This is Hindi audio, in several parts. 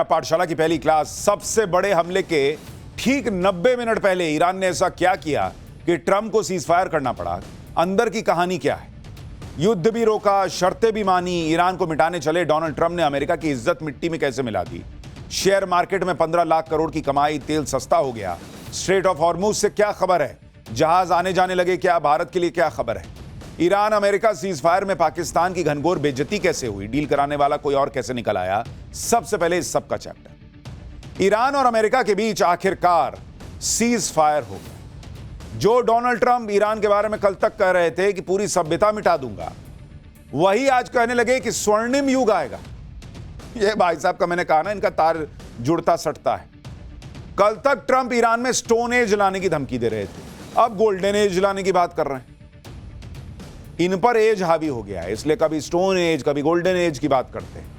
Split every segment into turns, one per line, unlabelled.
पाठशाला की पहली क्लास। सबसे बड़े हमले के ठीक 90 मिनट पहले ईरान ने ऐसा क्या किया कि ट्रंप को सीजफायर करना पड़ा? अंदर की कहानी क्या है? युद्ध भी रोका, शर्तें भी मानी, ईरान को मिटाने चले डोनाल्ड ट्रंप ने अमेरिका की इज्जत मिट्टी में कैसे मिला दी? शेयर मार्केट में 15 लाख करोड़ की कमाई, तेल सस्ता हो गया। स्ट्रेट ऑफ हॉर्मुज से क्या खबर है? जहाज आने जाने लगे क्या? भारत के लिए क्या खबर है? ईरान अमेरिका सीजफायर में पाकिस्तान की घनघोर बेइज्जती कैसे हुई? डील कराने वाला कोई और कैसे निकल आया? सबसे पहले इस सब का चैप्टर। ईरान और अमेरिका के बीच आखिरकार सीज फायर हो गया। जो डोनाल्ड ट्रंप ईरान के बारे में कल तक कह रहे थे कि पूरी सभ्यता मिटा दूंगा, वही आज कहने लगे कि स्वर्णिम युग आएगा। ये भाई साहब का मैंने कहा ना, इनका तार जुड़ता सटता है। कल तक ट्रंप ईरान में स्टोन एज लाने की धमकी दे रहे थे, अब गोल्डन एज लाने की बात कर रहे हैं। इन पर एज हावी हो गया है, इसलिए कभी स्टोन एज कभी गोल्डन एज की बात करते हैं।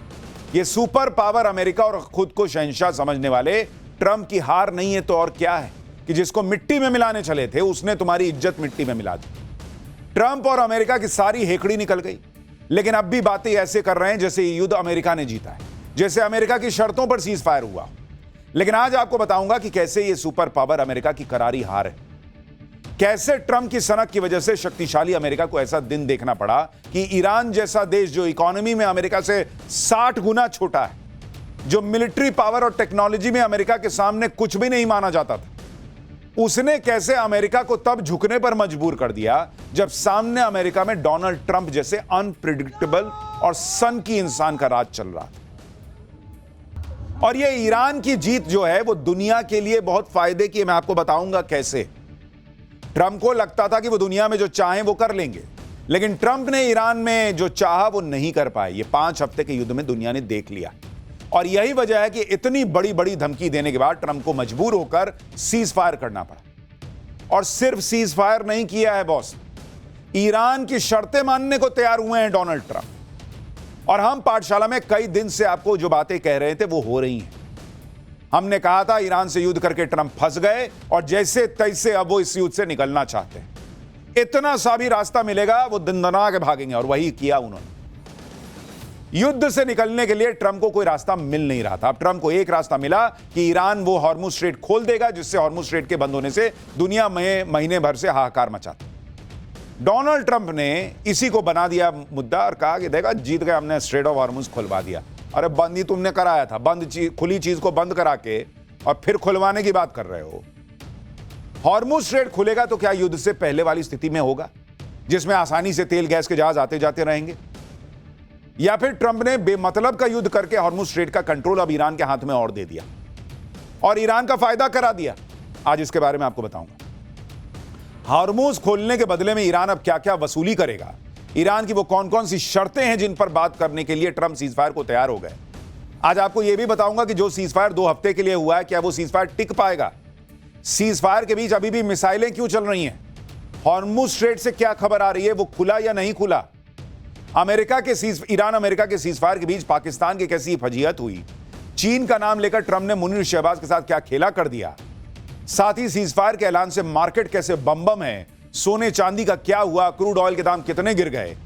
ये सुपर पावर अमेरिका और खुद को शहंशाह समझने वाले ट्रंप की हार नहीं है तो और क्या है कि जिसको मिट्टी में मिलाने चले थे उसने तुम्हारी इज्जत मिट्टी में मिला दी। ट्रंप और अमेरिका की सारी हेकड़ी निकल गई, लेकिन अब भी बातें ऐसे कर रहे हैं जैसे ये युद्ध अमेरिका ने जीता है, जैसे अमेरिका की शर्तों पर सीज फायर हुआ। लेकिन आज आपको बताऊंगा कि कैसे ये सुपर पावर अमेरिका की करारी हार है। कैसे ट्रंप की सनक की वजह से शक्तिशाली अमेरिका को ऐसा दिन देखना पड़ा कि ईरान जैसा देश जो इकोनॉमी में अमेरिका से 60 गुना छोटा है, जो मिलिट्री पावर और टेक्नोलॉजी में अमेरिका के सामने कुछ भी नहीं माना जाता था, उसने कैसे अमेरिका को तब झुकने पर मजबूर कर दिया जब सामने अमेरिका में डोनाल्ड ट्रंप जैसे अनप्रिडिक्टेबल और सन की इंसान का राज चल रहा था। और ये ईरान की जीत जो है वो दुनिया के लिए बहुत फायदे की है। मैं आपको बताऊंगा कैसे। ट्रंप को लगता था कि वो दुनिया में जो चाहें वो कर लेंगे, लेकिन ट्रंप ने ईरान में जो चाहा वो नहीं कर पाए। ये 5 हफ्ते के युद्ध में दुनिया ने देख लिया, और यही वजह है कि इतनी बड़ी बड़ी धमकी देने के बाद ट्रंप को मजबूर होकर सीज फायर करना पड़ा। और सिर्फ सीज फायर नहीं किया है बॉस, ईरान की शर्तें मानने को तैयार हुए हैं डोनाल्ड ट्रंप। और हम पाठशाला में कई दिन से आपको जो बातें कह रहे थे वो हो रही हैं। हमने कहा था ईरान से युद्ध करके ट्रंप फंस गए और जैसे तैसे अब वो इस युद्ध से निकलना चाहते हैं। इतना सा भी रास्ता मिलेगा वो दंदना के भागेंगे, और वही किया उन्होंने। युद्ध से निकलने के लिए ट्रंप को कोई रास्ता मिल नहीं रहा था। अब ट्रंप को एक रास्ता मिला कि ईरान वो हॉर्मुज स्ट्रेट खोल देगा, जिससे हॉर्मुज स्ट्रेट के बंद होने से दुनिया में महीने भर से हाहाकार मचाता। डोनाल्ड ट्रंप ने इसी को बना दिया मुद्दा और कहा कि देखा जीत गए, हमने स्ट्रेट ऑफ हॉर्मुज खुलवा दिया। अरे बंद ही तुमने कराया था, खुली चीज को बंद करा के और फिर खुलवाने की बात कर रहे हो। हॉर्मुज स्ट्रेट खुलेगा तो क्या युद्ध से पहले वाली स्थिति में होगा जिसमें आसानी से तेल गैस के जहाज आते जाते रहेंगे? या फिर ट्रंप ने बेमतलब का युद्ध करके हॉर्मुज स्ट्रेट का कंट्रोल अब ईरान के हाथ में और दे दिया और ईरान का फायदा करा दिया? आज इसके बारे में आपको बताऊंगा। हॉर्मुज खोलने के बदले में ईरान अब क्या क्या वसूली करेगा, ईरान की वो कौन कौन सी शर्तें हैं जिन पर बात करने के लिए ट्रंप सीजफायर को तैयार हो गए। आज आपको यह भी बताऊंगा कि जो सीजफायर 2 हफ्ते के लिए हुआ है, क्या वो सीजफायर टिक पाएगा? सीजफायर के बीच अभी भी मिसाइलें क्यों चल रही हैं? हॉर्मुज स्ट्रेट से क्या खबर आ रही है, वो खुला या नहीं खुला? ईरान अमेरिका के सीजफायर के बीच पाकिस्तान की कैसी फजीहत हुई? चीन का नाम लेकर ट्रंप ने मुनीर शहबाज के साथ क्या खेला कर दिया? साथ ही सीजफायर के ऐलान से मार्केट कैसे बम है? सोने चांदी का क्या हुआ? क्रूड ऑयल के दाम कितने गिर गए?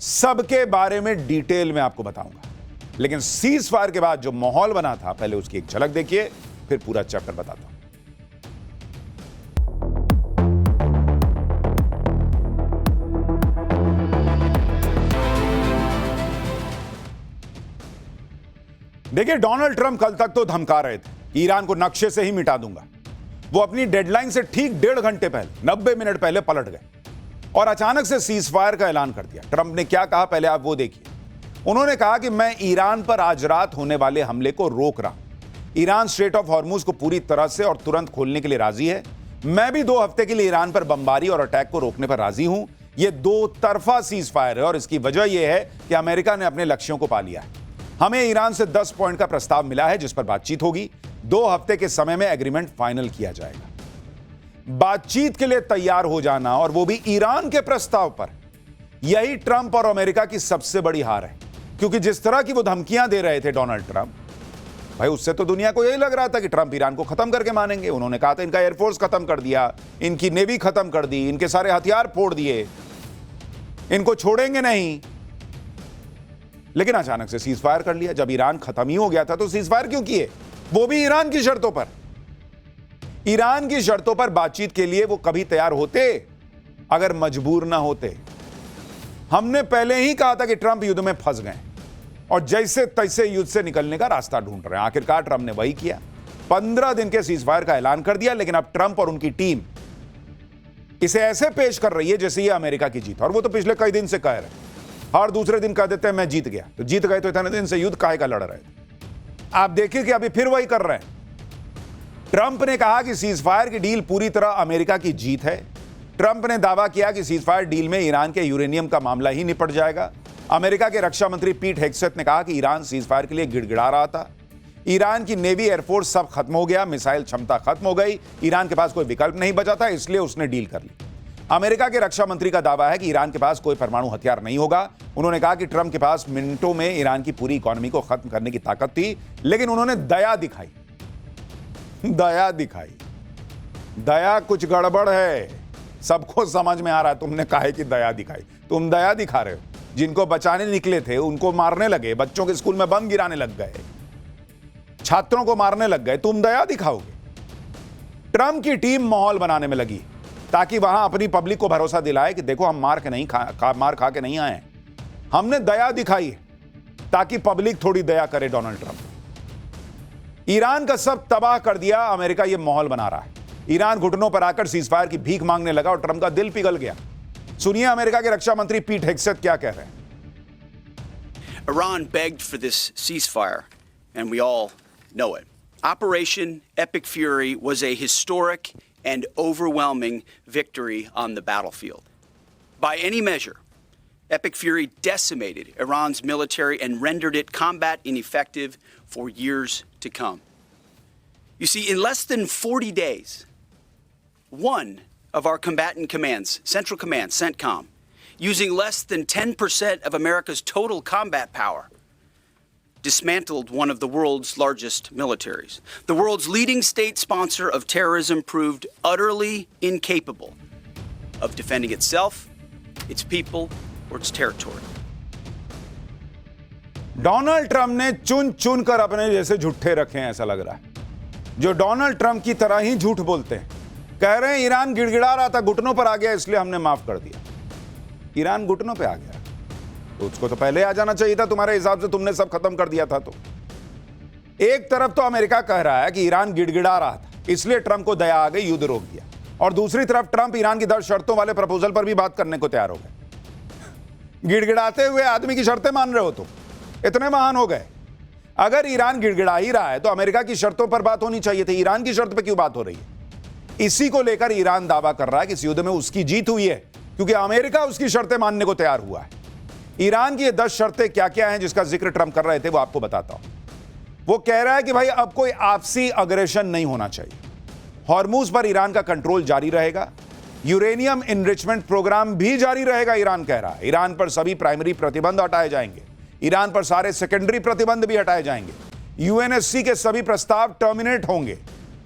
सबके बारे में डिटेल में आपको बताऊंगा। लेकिन सीज फायर के बाद जो माहौल बना था, पहले उसकी एक झलक देखिए, फिर पूरा चैप्टर बताता हूं। देखिए, डोनाल्ड ट्रंप कल तक तो धमका रहे थे कि ईरान को नक्शे से ही मिटा दूंगा। वो अपनी डेडलाइन से ठीक 1.5 घंटे पहले, 90 मिनट पहले पलट गए और अचानक से सीज फायर का ऐलान कर दिया। ट्रंप ने क्या कहा पहले आप वो देखिए। उन्होंने कहा कि मैं ईरान पर आज रात होने वाले हमले को रोक रहा हूं। ईरान स्ट्रेट ऑफ हॉर्मुज को पूरी तरह से और तुरंत खोलने के लिए राजी है। मैं भी 2 हफ्ते के लिए ईरान पर बमबारी और अटैक को रोकने पर राजी हूं। यह 2 तरफा सीज फायर है और इसकी वजह यह है कि अमेरिका ने अपने लक्ष्यों को पा लिया है। हमें ईरान से 10 पॉइंट का प्रस्ताव मिला है जिस पर बातचीत होगी। 2 हफ्ते के समय में एग्रीमेंट फाइनल किया जाएगा। बातचीत के लिए तैयार हो जाना, और वो भी ईरान के प्रस्ताव पर, यही ट्रंप और अमेरिका की सबसे बड़ी हार है। क्योंकि जिस तरह की वो धमकियां दे रहे थे डोनाल्ड ट्रंप, भाई उससे तो दुनिया को यही लग रहा था कि ट्रंप ईरान को खत्म करके मानेंगे। उन्होंने कहा था इनका एयरफोर्स खत्म कर दिया, इनकी नेवी खत्म कर दी, इनके सारे हथियार फोड़ दिए, इनको छोड़ेंगे नहीं। लेकिन अचानक से सीज फायर कर लिया। जब ईरान खत्म ही हो गया था तो सीज फायर क्यों किए, वो भी ईरान की शर्तों पर। ईरान की शर्तों पर बातचीत के लिए वो कभी तैयार होते अगर मजबूर ना होते। हमने पहले ही कहा था कि ट्रंप युद्ध में फंस गए और जैसे तैसे युद्ध से निकलने का रास्ता ढूंढ रहे हैं। आखिरकार ट्रंप ने वही किया, 15 दिन के सीज फायर का ऐलान कर दिया। लेकिन अब ट्रंप और उनकी टीम इसे ऐसे पेश कर रही है जैसे ये अमेरिका की जीत। और वो तो पिछले कई दिन से कह रहे हैं, हर दूसरे दिन कह देते हैं मैं जीत गया। तो जीत गए तो इतने दिन से युद्ध काहे का लड़ रहे थे। आप देखिए कि अभी फिर वही कर रहे हैं। ट्रंप ने कहा कि सीज फायर की डील पूरी तरह अमेरिका की जीत है। ट्रंप ने दावा किया कि सीज फायर डील में ईरान के यूरेनियम का मामला ही निपट जाएगा। अमेरिका के रक्षा मंत्री पीट हेग्सेथ ने कहा कि ईरान सीज फायर के लिए गिड़गिड़ा रहा था। ईरान की नेवी, एयरफोर्स सब खत्म हो गया, मिसाइल क्षमता खत्म हो गई, ईरान के पास कोई विकल्प नहीं बचा था, इसलिए उसने डील कर ली। अमेरिका के रक्षा मंत्री का दावा है कि ईरान के पास कोई परमाणु हथियार नहीं होगा। उन्होंने कहा कि ट्रंप के पास मिनटों में ईरान की पूरी इकोनॉमी को खत्म करने की ताकत थी, लेकिन उन्होंने दया दिखाई। दया दिखाई। दया कुछ गड़बड़ है, सबको समझ में आ रहा है। तुमने काहे की दया दिखाई, तुम दया दिखा रहे हो। जिनको बचाने निकले थे उनको मारने लगे, बच्चों के स्कूल में बम गिराने लग गए, छात्रों को मारने लग गए, तुम दया दिखाओगे। ट्रंप की टीम माहौल बनाने में लगी ताकि वहां अपनी पब्लिक को भरोसा दिलाए कि देखो हम मार खा के नहीं आए, हमने दया दिखाई ताकि पब्लिक थोड़ी दया करे डोनाल्ड ट्रंप। ईरान का सब तबाह कर दिया, अमेरिका यह माहौल बना रहा है। ईरान घुटनों पर आकर सीज फायर की भीख मांगने लगा और ट्रंप का दिल पिघल गया। सुनिए अमेरिका के रक्षा मंत्री पीट हेग्सेथ क्या कह रहे हैं।
Iran begged for this ceasefire, and we all know it. Operation Epic Fury was a historic and overwhelming victory on the battlefield. By any measure, Epic Fury decimated Iran's military and rendered it combat ineffective for years to come. You see, in less than 40 days, one of our combatant commands, Central Command, CENTCOM, using less than 10% of America's total combat power, dismantled one of the world's largest militaries. The world's leading state sponsor of terrorism proved utterly incapable of defending itself, its people, or its territory.
Donald Trump ने चुन चुन कर अपने जैसे झूठे रखे हैं, ऐसा लग रहा है, जो डोनाल्ड ट्रंप की तरह ही झूठ बोलते हैं। कह रहे हैं ईरान गिड़गिड़ा रहा था, घुटनों पर आ गया, इसलिए हमने माफ कर दिया। ईरान घुटनों पे आ गया तो उसको तो पहले आ जाना चाहिए था, तुम्हारे हिसाब से तुमने सब खत्म कर दिया था। तो एक तरफ तो अमेरिका कह रहा है कि ईरान गिड़गिड़ा रहा था, इसलिए ट्रंप को दया आ गई, युद्ध रोक दिया। और दूसरी तरफ ट्रंप ईरान की 10 शर्तों वाले प्रपोजल पर भी बात करने को तैयार हो गए। गिड़गिड़ाते हुए आदमी की शर्तें मान रहे हो तुम, इतने महान हो गए। अगर ईरान गिड़गिड़ा ही रहा है तो अमेरिका की शर्तों पर बात होनी चाहिए थी, ईरान की शर्त पर क्यों बात हो रही है? इसी को लेकर ईरान दावा कर रहा है कि इस युद्ध में उसकी जीत हुई है, क्योंकि अमेरिका उसकी शर्तें मानने को तैयार हुआ है। ईरान की ये 10 शर्तें क्या क्या हैं जिसका जिक्र ट्रंप कर रहे थे, वो आपको बताता हूं। वो कह रहा है कि भाई अब कोई आपसी अग्रेशन नहीं होना चाहिए, हॉर्मूज पर ईरान का कंट्रोल जारी रहेगा, यूरेनियम इनरिचमेंट प्रोग्राम भी जारी रहेगा, ईरान कह रहा है। ईरान पर सभी प्राइमरी प्रतिबंध हटाए जाएंगे, ईरान पर सारे सेकेंडरी प्रतिबंध भी हटाए जाएंगे, यूएनएससी के सभी प्रस्ताव टर्मिनेट होंगे,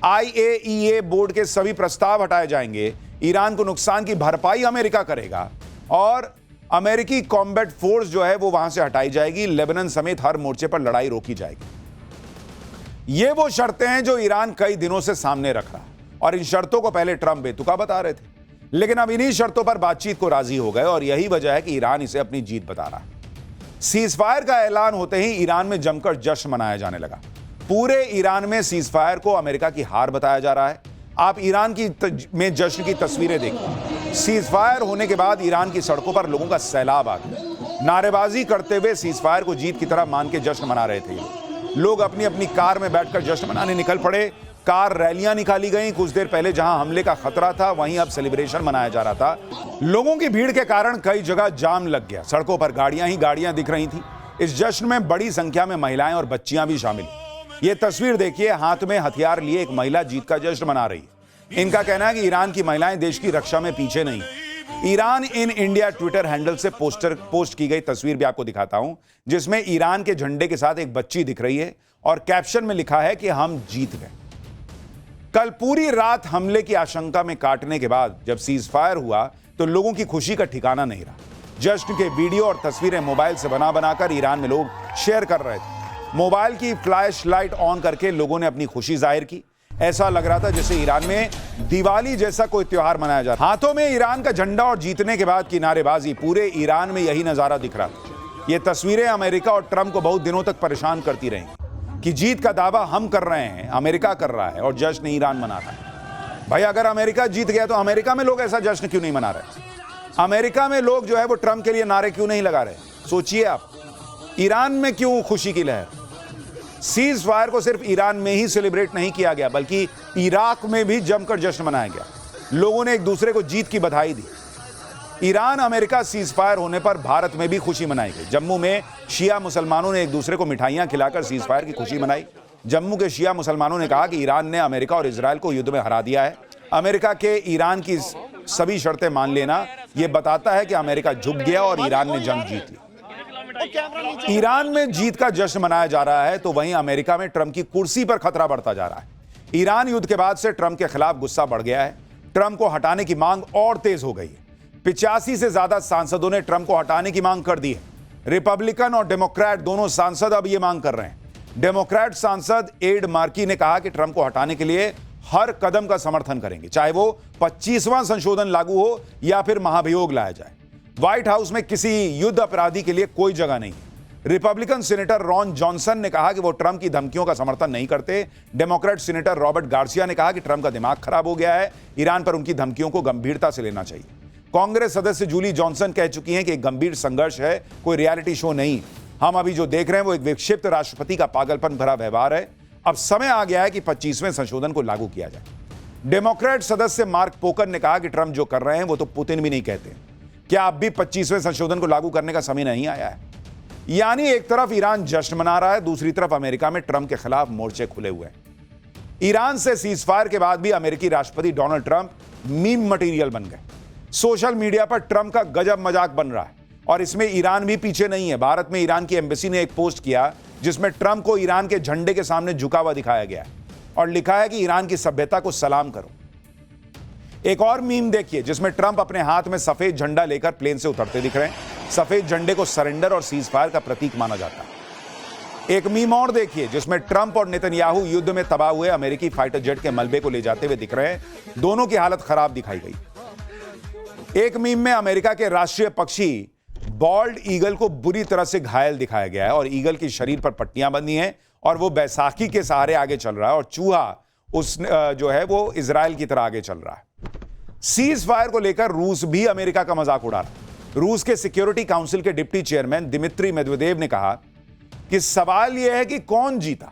IAEA बोर्ड के सभी प्रस्ताव हटाए जाएंगे, ईरान को नुकसान की भरपाई अमेरिका करेगा और अमेरिकी कॉम्बैट फोर्स जो है वो वहां से हटाई जाएगी, लेबनान समेत हर मोर्चे पर लड़ाई रोकी जाएगी। ये वो शर्तें हैं जो ईरान कई दिनों से सामने रख रहा और इन शर्तों को पहले ट्रंप बेतुका बता रहे थे, लेकिन अब इन्हीं शर्तों पर बातचीत को राजी हो गए और यही वजह है कि ईरान इसे अपनी जीत बता रहा है। सीजफायर का ऐलान होते ही ईरान में जमकर जश्न मनाया जाने लगा। पूरे ईरान में सीजफायर को अमेरिका की हार बताया जा रहा है। आप ईरान की में जश्न की तस्वीरें देखिए। सीजफायर होने के बाद ईरान की सड़कों पर लोगों का सैलाब आ गया। नारेबाजी करते हुए सीजफायर को जीत की तरह मान के जश्न मना रहे थे। लोग अपनी अपनी कार में बैठकर जश्न मनाने निकल पड़े। कार रैलियां निकाली गई। कुछ देर पहले जहां हमले का खतरा था वहीं अब सेलिब्रेशन मनाया जा रहा था। लोगों की भीड़ के कारण कई जगह जाम लग गया। सड़कों पर गाड़ियां ही गाड़ियां दिख रही थी। इस जश्न में बड़ी संख्या में महिलाएं और बच्चियां भी शामिल। ये तस्वीर देखिए, हाथ में हथियार लिए एक महिला जीत का जश्न मना रही है। इनका कहना है कि ईरान की महिलाएं देश की रक्षा में पीछे नहीं। Iran in India Twitter handle से पोस्ट की गई तस्वीर भी आपको दिखाता हूं, जिसमें ईरान के झंडे के साथ एक बच्ची दिख रही है और कैप्शन में लिखा है कि हम जीत गए। कल पूरी रात हमले की आशंका में काटने के बाद जब सीज फायर हुआ तो लोगों की खुशी का ठिकाना नहीं रहा। जश्न के वीडियो और तस्वीरें मोबाइल से बनाकर ईरान में लोग शेयर कर रहे थे। मोबाइल की फ्लैश लाइट ऑन करके लोगों ने अपनी खुशी जाहिर की। ऐसा लग रहा था जैसे ईरान में दिवाली जैसा कोई त्योहार मनाया जा रहा है। हाथों में ईरान का झंडा और जीतने के बाद की नारेबाजी, पूरे ईरान में यही नजारा दिख रहा था। ये तस्वीरें अमेरिका और ट्रंप को बहुत दिनों तक परेशान करती रही कि जीत का दावा हम कर रहे हैं, अमेरिका कर रहा है और जश्न ईरान मना रहा है। भाई अगर अमेरिका जीत गया तो अमेरिका में लोग ऐसा जश्न क्यों नहीं मना रहे? अमेरिका में लोग जो है वो ट्रंप के लिए नारे क्यों नहीं लगा रहे? सोचिए आप, ईरान में क्यों खुशी की लहर? सीज फायर को सिर्फ ईरान में ही सेलिब्रेट नहीं किया गया, बल्कि इराक में भी जमकर जश्न मनाया गया। लोगों ने एक दूसरे को जीत की बधाई दी। ईरान अमेरिका सीज फायर होने पर भारत में भी खुशी मनाई गई। जम्मू में शिया मुसलमानों ने एक दूसरे को मिठाइयां खिलाकर सीज फायर की खुशी मनाई। जम्मू के शिया मुसलमानों ने कहा कि ईरान ने अमेरिका और इजराइल को युद्ध में हरा दिया है। अमेरिका के ईरान की सभी शर्तें मान लेना यह बताता है कि अमेरिका झुक गया और ईरान ने जंग जीत ली। ईरान में जीत का जश्न मनाया जा रहा है तो वहीं अमेरिका में ट्रंप की कुर्सी पर खतरा बढ़ता जा रहा है। ईरान युद्ध के बाद से ट्रंप के खिलाफ गुस्सा बढ़ गया है। ट्रंप को हटाने की मांग और तेज हो गई है। 85 से ज्यादा सांसदों ने ट्रंप को हटाने की मांग कर दी है। रिपब्लिकन और डेमोक्रेट दोनों सांसद अब यह मांग कर रहे हैं। डेमोक्रेट सांसद एड मार्की ने कहा कि ट्रंप को हटाने के लिए हर कदम का समर्थन करेंगे, चाहे वो 25वां संशोधन लागू हो या फिर महाभियोग लाया जाए। व्हाइट हाउस में किसी युद्ध अपराधी के लिए कोई जगह नहीं है। रिपब्लिकन सीनेटर रॉन जॉनसन ने कहा कि वो ट्रंप की धमकियों का समर्थन नहीं करते। डेमोक्रेट सीनेटर रॉबर्ट गार्सिया ने कहा कि ट्रंप का दिमाग खराब हो गया है, ईरान पर उनकी धमकियों को गंभीरता से लेना चाहिए। कांग्रेस सदस्य जूली जॉनसन कह चुकी हैं कि एक गंभीर संघर्ष है, कोई रियलिटी शो नहीं। हम अभी जो देख रहे हैं वो एक विक्षिप्त राष्ट्रपति का पागलपन भरा व्यवहार है। अब समय आ गया है कि 25वें संशोधन को लागू किया जाए। डेमोक्रेट सदस्य मार्क पोकर ने कहा कि ट्रंप जो कर रहे हैं वो तो पुतिन भी नहीं कहते। क्या अब भी 25वें संशोधन को लागू करने का समय नहीं आया है? यानी एक तरफ ईरान जश्न मना रहा है, दूसरी तरफ अमेरिका में ट्रंप के खिलाफ मोर्चे खुले हुए हैं। ईरान से सीज फायर के बाद भी अमेरिकी राष्ट्रपति डोनाल्ड ट्रंप मीम मटेरियल बन गए। सोशल मीडिया पर ट्रंप का गजब मजाक बन रहा है और इसमें ईरान भी पीछे नहीं है। भारत में ईरान की एम्बेसी ने एक पोस्ट किया जिसमें ट्रंप को ईरान के झंडे के सामने झुका हुआ दिखाया गया है और लिखा है कि ईरान की सभ्यता को सलाम करो। एक और मीम देखिए जिसमें ट्रंप अपने हाथ में सफेद झंडा लेकर प्लेन से उतरते दिख रहे हैं। सफेद झंडे को सरेंडर और सीज फायर का प्रतीक माना जाता है। एक मीम और देखिए जिसमें ट्रंप और नेतन्याहू युद्ध में तबाह हुए अमेरिकी फाइटर जेट के मलबे को ले जाते हुए दिख रहे हैं। दोनों की हालत खराब दिखाई गई। एक मीम में अमेरिका के राष्ट्रीय पक्षी बॉल्ड ईगल को बुरी तरह से घायल दिखाया गया है और ईगल की शरीर पर पट्टियां बंधी हैं और वो बैसाखी के सहारे आगे चल रहा है और चूहा उस जो है वो इजराइल की तरह आगे चल रहा है। सीज फायर को लेकर रूस भी अमेरिका का मजाक उड़ा रहा है। रूस के सिक्योरिटी काउंसिल के डिप्टी चेयरमैन दिमित्री मेदवेदेव ने कहा कि सवाल यह है कि कौन जीता।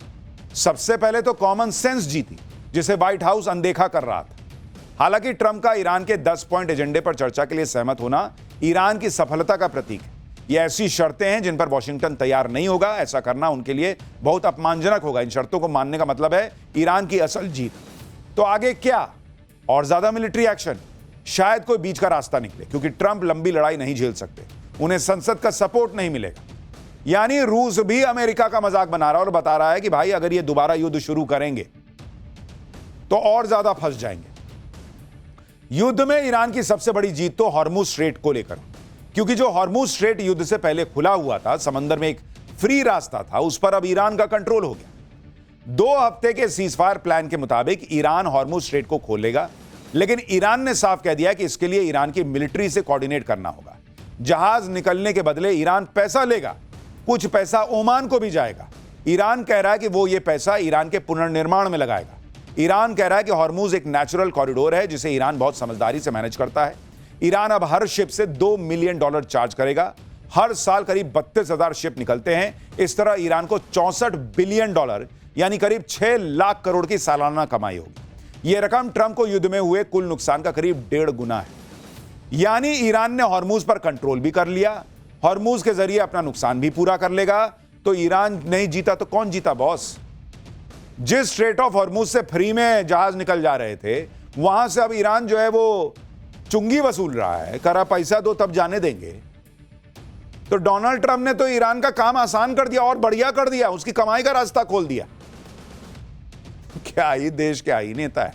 सबसे पहले तो कॉमन सेंस जीती जिसे व्हाइट हाउस अनदेखा कर रहा था। हालांकि ट्रंप का ईरान के 10 पॉइंट एजेंडे पर चर्चा के लिए सहमत होना ईरान की सफलता का प्रतीक है। ये ऐसी शर्तें हैं जिन पर वॉशिंगटन तैयार नहीं होगा। ऐसा करना उनके लिए बहुत अपमानजनक होगा। इन शर्तों को मानने का मतलब है ईरान की असल जीत। तो आगे क्या? और ज्यादा मिलिट्री एक्शन? शायद कोई बीच का रास्ता निकले क्योंकि ट्रंप लंबी लड़ाई नहीं झेल सकते। उन्हें संसद का सपोर्ट नहीं मिलेगा। यानी रूस भी अमेरिका का मजाक बना रहा है और बता रहा है कि भाई अगर ये दोबारा युद्ध शुरू करेंगे तो और ज्यादा फंस जाएंगे। युद्ध में ईरान की सबसे बड़ी जीत तो हॉर्मुज स्ट्रेट को लेकर, क्योंकि जो हॉर्मुज स्ट्रेट युद्ध से पहले खुला हुआ था, समंदर में एक फ्री रास्ता था, उस पर अब ईरान का कंट्रोल हो गया। 2 हफ्ते के सीजफायर प्लान के मुताबिक ईरान हॉर्मुज स्ट्रेट को खोलेगा, लेकिन ईरान ने साफ कह दिया कि इसके लिए ईरान की मिलिट्री से कोऑर्डिनेट करना होगा। जहाज निकलने के बदले ईरान पैसा लेगा, कुछ पैसा ओमान को भी जाएगा। ईरान कह रहा है कि वो ये पैसा ईरान के पुनर्निर्माण में लगाएगा। ईरान कह रहा है कि हॉर्मुज एक नेचुरल कॉरिडोर है जिसे ईरान बहुत समझदारी से मैनेज करता है। ईरान अब हर शिप से $2 मिलियन चार्ज करेगा। हर साल करीब 32,000 शिप निकलते हैं। इस तरह ईरान को $64 बिलियन यानी करीब 6 लाख करोड़ की सालाना कमाई होगी। यह रकम ट्रंप को युद्ध में हुए कुल नुकसान का करीब 1.5 गुना है। यानी ईरान ने हॉर्मुज पर कंट्रोल भी कर लिया, हॉर्मुज के जरिए अपना नुकसान भी पूरा कर लेगा। तो ईरान नहीं जीता तो कौन जीता बॉस? जिस स्ट्रेट ऑफ हॉर्मुज से फ्री में जहाज निकल जा रहे थे, वहां से अब ईरान जो है वो चुंगी वसूल रहा है। करा पैसा दो तब जाने देंगे। तो डोनाल्ड ट्रंप ने तो ईरान का काम आसान कर दिया और बढ़िया कर दिया, उसकी कमाई का रास्ता खोल दिया। क्या ही देश, क्या ही नेता है।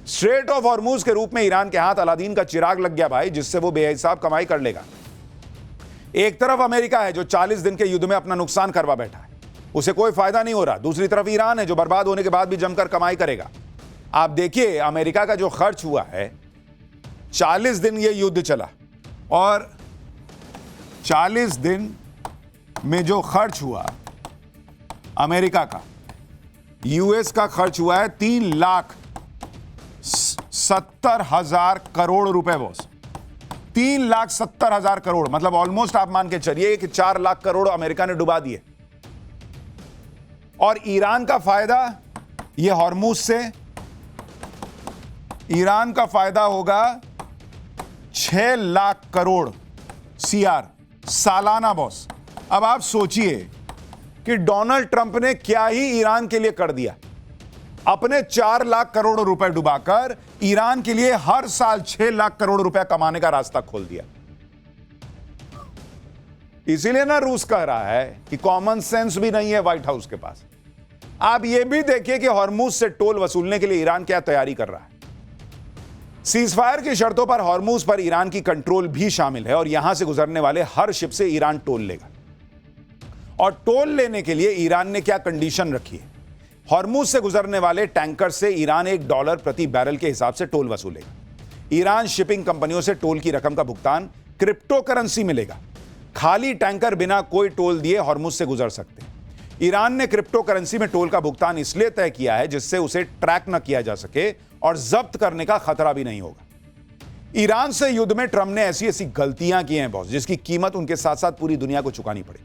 स्ट्रेट ऑफ हॉर्मुज के रूप में ईरान के हाथ अलादीन का चिराग लग गया भाई, जिससे वो बेहिसाब कमाई कर लेगा। एक तरफ अमेरिका है जो 40 दिन के युद्ध में अपना नुकसान करवा बैठा है, उसे कोई फायदा नहीं हो रहा। दूसरी तरफ ईरान है जो बर्बाद होने के बाद भी जमकर कमाई करेगा। आप देखिए अमेरिका का जो खर्च हुआ है, 40 दिन ये युद्ध चला और 40 दिन में जो खर्च हुआ अमेरिका का, यूएस का खर्च हुआ है 3,70,000 करोड़ रुपए बॉस। 3,70,000 करोड़, मतलब ऑलमोस्ट आप मान के चलिए कि 4 लाख करोड़ अमेरिका ने डुबा दिए। और ईरान का फायदा ये हॉर्मुज से, ईरान का फायदा होगा 6 लाख करोड़ सीआर सालाना बॉस। अब आप सोचिए कि डोनाल्ड ट्रंप ने क्या ही ईरान के लिए कर दिया। अपने 4 लाख करोड़ रुपए डुबाकर ईरान के लिए हर साल 6 लाख करोड़ रुपए कमाने का रास्ता खोल दिया। इसीलिए ना रूस कह रहा है कि कॉमन सेंस भी नहीं है व्हाइट हाउस के पास। आप यह भी देखिए कि हॉर्मुज से टोल वसूलने के लिए ईरान क्या तैयारी कर रहा है। सीजफायर की शर्तों पर हॉर्मुज पर ईरान की कंट्रोल भी शामिल है और यहां से गुजरने वाले हर शिप से ईरान टोल लेगा। और टोल लेने के लिए ईरान ने क्या कंडीशन रखी है? हॉर्मुज से गुजरने वाले टैंकर से ईरान $1 प्रति बैरल के हिसाब से टोल वसूलेगा। ईरान शिपिंग कंपनियों से टोल की रकम का भुगतान क्रिप्टो करेंसी मिलेगा। खाली टैंकर बिना कोई टोल दिए हॉर्मुज से गुजर सकते हैं। ईरान ने क्रिप्टो करेंसी में टोल का भुगतान इसलिए तय किया है जिससे उसे ट्रैक न किया जा सके और जब्त करने का खतरा भी नहीं होगा। ईरान से युद्ध में ट्रंप ने ऐसी ऐसी गलतियां की हैं बॉस, जिसकी कीमत उनके साथ साथ पूरी दुनिया को चुकानी पड़ी।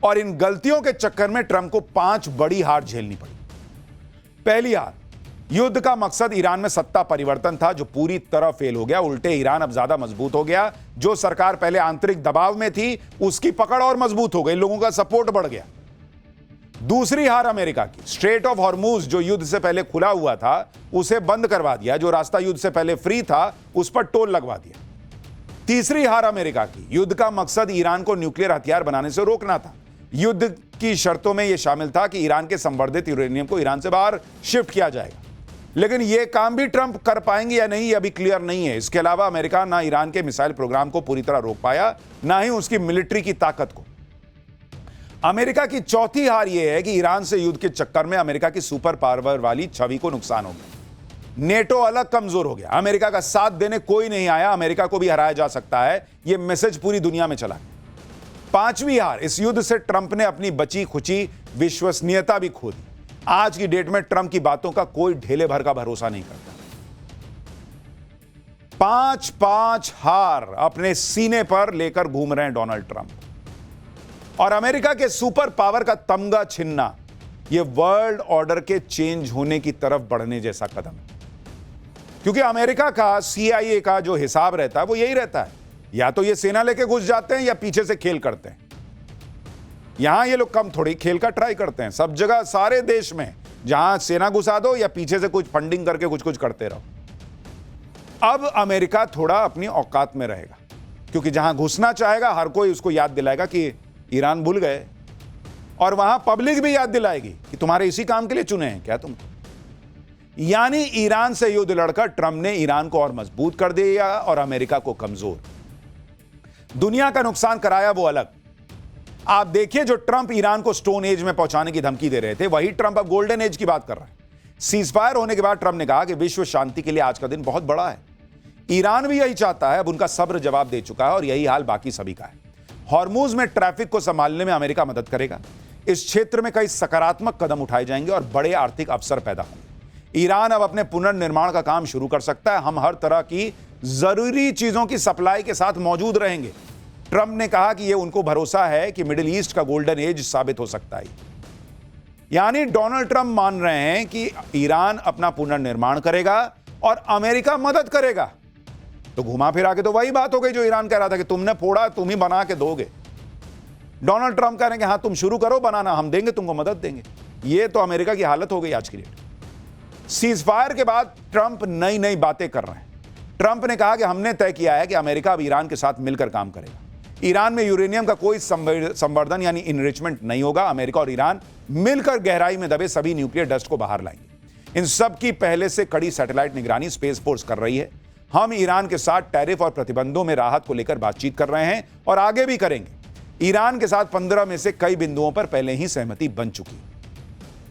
और इन गलतियों के चक्कर में ट्रंप को 5 बड़ी हार झेलनी पड़ी। पहली हार, युद्ध का मकसद ईरान में सत्ता परिवर्तन था जो पूरी तरह फेल हो गया। उल्टे ईरान अब ज्यादा मजबूत हो गया। जो सरकार पहले आंतरिक दबाव में थी उसकी पकड़ और मजबूत हो गई, लोगों का सपोर्ट बढ़ गया। दूसरी हार अमेरिका की, स्ट्रेट ऑफ हॉर्मुज जो युद्ध से पहले खुला हुआ था उसे बंद करवा दिया। जो रास्ता युद्ध से पहले फ्री था उस पर टोल लगवा दिया। तीसरी हार अमेरिका की, युद्ध का मकसद ईरान को न्यूक्लियर हथियार बनाने से रोकना था। युद्ध की शर्तों में यह शामिल था कि ईरान के संवर्धित यूरेनियम को ईरान से बाहर शिफ्ट किया जाएगा। लेकिन यह काम भी ट्रंप कर पाएंगे या नहीं, यह अभी क्लियर नहीं है। इसके अलावा अमेरिका ना ईरान के मिसाइल प्रोग्राम को पूरी तरह रोक पाया, ना ही उसकी मिलिट्री की ताकत को। अमेरिका की चौथी हार यह है कि ईरान से युद्ध के चक्कर में अमेरिका की सुपर पावर वाली छवि को नुकसान हो गया। नेटो अलग कमजोर हो गया। अमेरिका का साथ देने कोई नहीं आया। अमेरिका को भी हराया जा सकता है, यह मैसेज पूरी दुनिया में चला। पांचवी हार, इस युद्ध से ट्रंप ने अपनी बची खुची विश्वसनीयता भी खो दी। आज की डेट में ट्रंप की बातों का कोई ढेले भर का भरोसा नहीं करता। 5 हार अपने सीने पर लेकर घूम रहे हैं डोनाल्ड ट्रंप। और अमेरिका के सुपर पावर का तमगा छिनना यह वर्ल्ड ऑर्डर के चेंज होने की तरफ बढ़ने जैसा कदम है। क्योंकि अमेरिका का CIA का जो हिसाब रहता है वो यही रहता है, या तो ये सेना लेके घुस जाते हैं या पीछे से खेल करते हैं। यहां ये लोग कम थोड़ी खेल का ट्राई करते हैं। सब जगह सारे देश में जहां सेना घुसा दो या पीछे से कुछ फंडिंग करके कुछ कुछ करते रहो। अब अमेरिका थोड़ा अपनी औकात में रहेगा, क्योंकि जहां घुसना चाहेगा हर कोई उसको याद दिलाएगा कि ईरान भूल गए, और वहां पब्लिक भी याद दिलाएगी कि तुम्हारे इसी काम के लिए चुने हैं क्या तुमको। यानी ईरान से युद्ध लड़कर ट्रंप ने ईरान को और मजबूत कर दिया और अमेरिका को कमजोर। दुनिया का नुकसान कराया वो अलग। आप देखिए, जो ट्रंप ईरान को स्टोन एज में पहुंचाने की धमकी दे रहे थे, वही ट्रंप अब गोल्डन एज की बात कर रहा है। सीजफायर होने के बाद ट्रंप ने कहा कि विश्व शांति के लिए आज का दिन बहुत बड़ा है। ईरान भी यही चाहता है। अब उनका सब्र जवाब दे चुका है और यही हाल बाकी सभी का है। हॉर्मुज में ट्रैफिक को संभालने में अमेरिका मदद करेगा। इस क्षेत्र में कई सकारात्मक कदम उठाए जाएंगे और बड़े आर्थिक अवसर पैदा होंगे। ईरान अब अपने पुनर्निर्माण का काम शुरू कर सकता है। हम हर तरह की जरूरी चीजों की सप्लाई के साथ मौजूद रहेंगे। ट्रंप ने कहा कि यह उनको भरोसा है कि मिडिल ईस्ट का गोल्डन एज साबित हो सकता है। यानी डोनाल्ड ट्रंप मान रहे हैं कि ईरान अपना पुनर्निर्माण करेगा और अमेरिका मदद करेगा। तो घुमा फिरा के तो वही बात हो गई जो ईरान कह रहा था कि तुमने फोड़ा, तुम ही बना के दोगे। डोनाल्ड ट्रंप कह रहे हैं कि हां तुम शुरू करो बनाना, हम देंगे, तुमको मदद देंगे। यह तो अमेरिका की हालत हो गई आज की डेट। सीजफायर के बाद ट्रंप नई नई बातें कर रहे हैं। ट्रंप ने कहा कि हमने तय किया है कि अमेरिका अब ईरान के साथ मिलकर काम करेगा। ईरान में यूरेनियम का कोई संवर्धन यानी इनरिचमेंट नहीं होगा। अमेरिका और ईरान मिलकर गहराई में दबे सभी न्यूक्लियर डस्ट को बाहर लाएंगे। इन सब की पहले से कड़ी सैटेलाइट निगरानी स्पेस फोर्स कर रही है। हम ईरान के साथ टैरिफ और प्रतिबंधों में राहत को लेकर बातचीत कर रहे हैं और आगे भी करेंगे। ईरान के साथ 15 में से कई बिंदुओं पर पहले ही सहमति बन चुकी है।